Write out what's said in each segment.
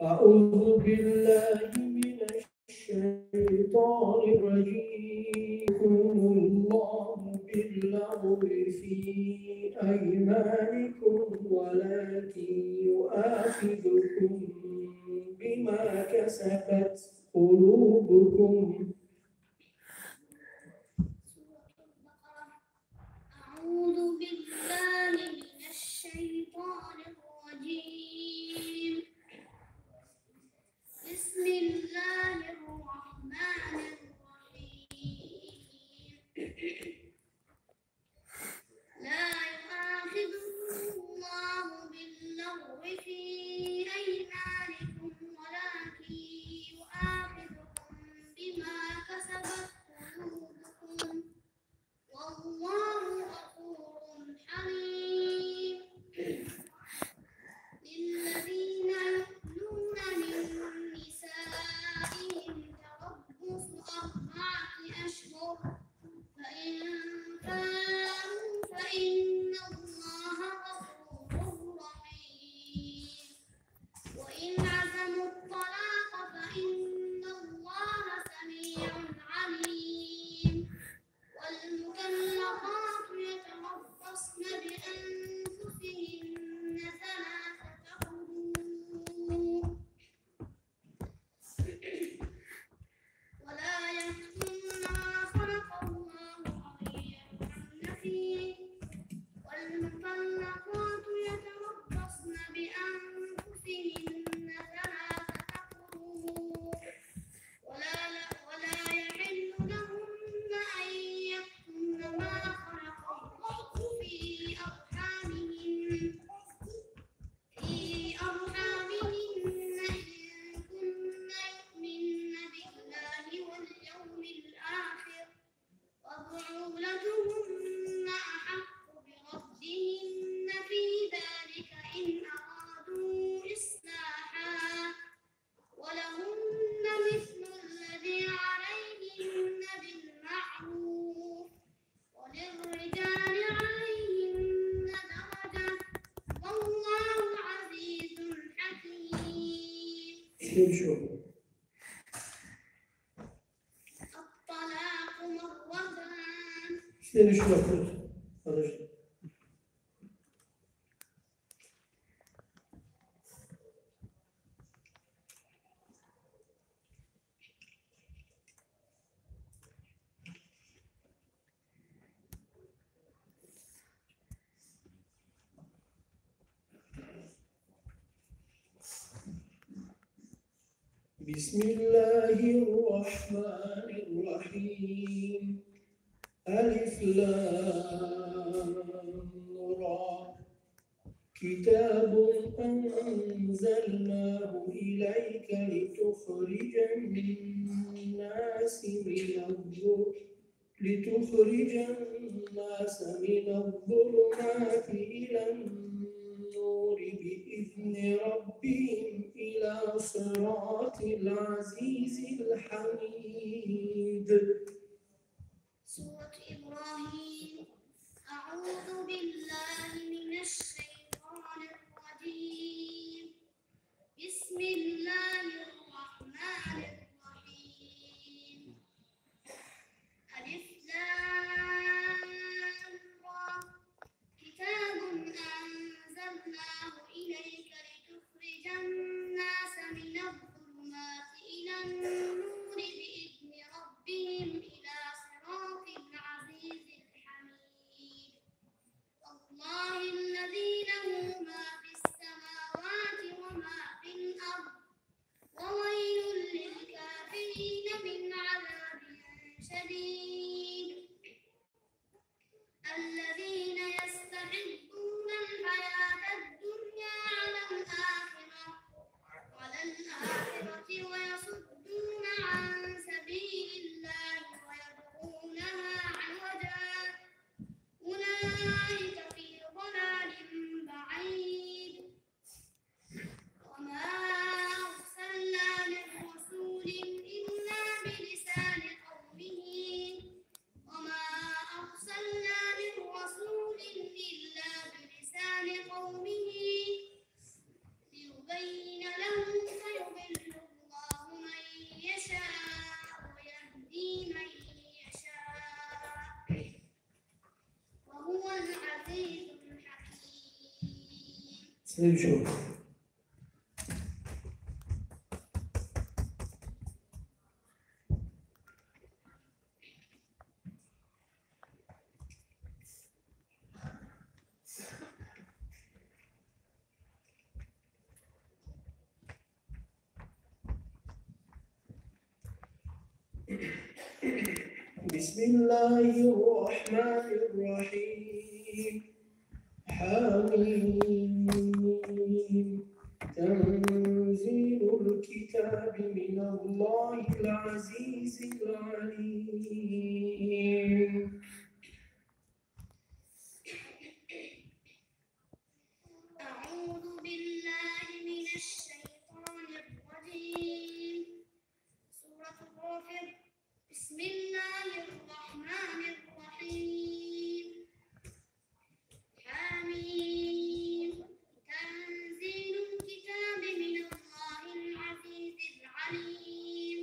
أعوذ بالله من الشيطان الرجيم الله باللغو في أيمانكم ولكن يؤاخذكم بما كسبت قلوبكم. أعوذ بالله من الشيطان الرجيم. بسم الله الرحمن الرحيم. لا يؤاخذكم الله باللغو في أيمانكم ولكن يؤاخذكم بما كسبت قلوبكم والله غفور حليم. للذين يؤلون من نسائهم تربص 4 أشهر فإن فاءوا فإن الله غفور رحيم. وإن عزموا الطلاق فإن الله سميع عليم. والمطلقات يتربصن بأنفسهن 3 قروء ولا يكتمن ما خلق الله وليعلمن فيه. والمطلقات يتربصن بأنفسهن 3 قروء ولا يحل لهن أن يكتمن ما خلق الله في أرحامهن إن كن يؤمن بالله واليوم الآخر وبعولتهن أحق بردهن في ذلك إن أرادوا إصلاحا ولهن مثل الذي عليهن بالمعروف وللرجال عليهن درجة والله عزيز حكيم. الطلاق مرتان. بسم الله الرحمن الرحيم. ألف لام را كتاب أنزلناه إليك لتخرج الناس من الظلمات إلى النور بإذن ربهم إلى صراط العزيز الحميد. سورة إبراهيم. أعوذ بالله من الشيطان الرجيم. بسم الله الرحمن الرحيم. ألف لام را كتاب أنزلناه إليك لتخرج الناس من الظلمات إلى النور بإذن ربهم إلى صراط العزيز الحميد. الله الذي نشوف. بسم الله الرحمن الرحيم. حميم. تنزيل الكتاب من الله العزيز العليم. أعوذ بالله من الشيطان الرجيم. سورة غافر. بسم الله الرحمن الرحيم. حميم. تنزيل الكتاب من الله العزيز العليم.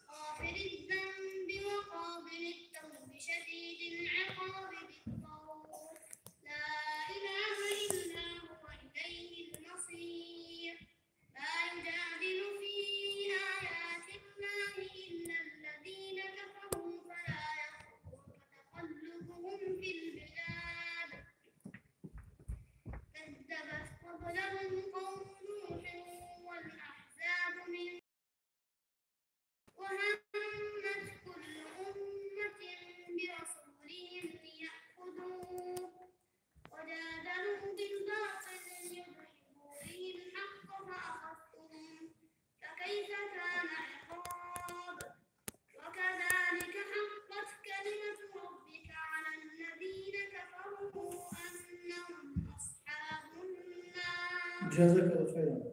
غافر الذنب وقابل التوب شديد العقاب بالطول. لا إله إلا هو إليه المصير. لا يجادل في آيات الله إلا الذين كفروا فلا يغرك تقلبهم في البلاد. كذبت قبلهم قوم نوح والأحزاب من وهمت كل أمة برسولهم ليأخذوه وجادلوا بالباطل ليدحضوا به الحق فأخذتهم فكيف كان عقاب. وكذلك حقت كلمة ربك على الذين كفروا أنهم أصحاب النار. جزاك الله خيرا.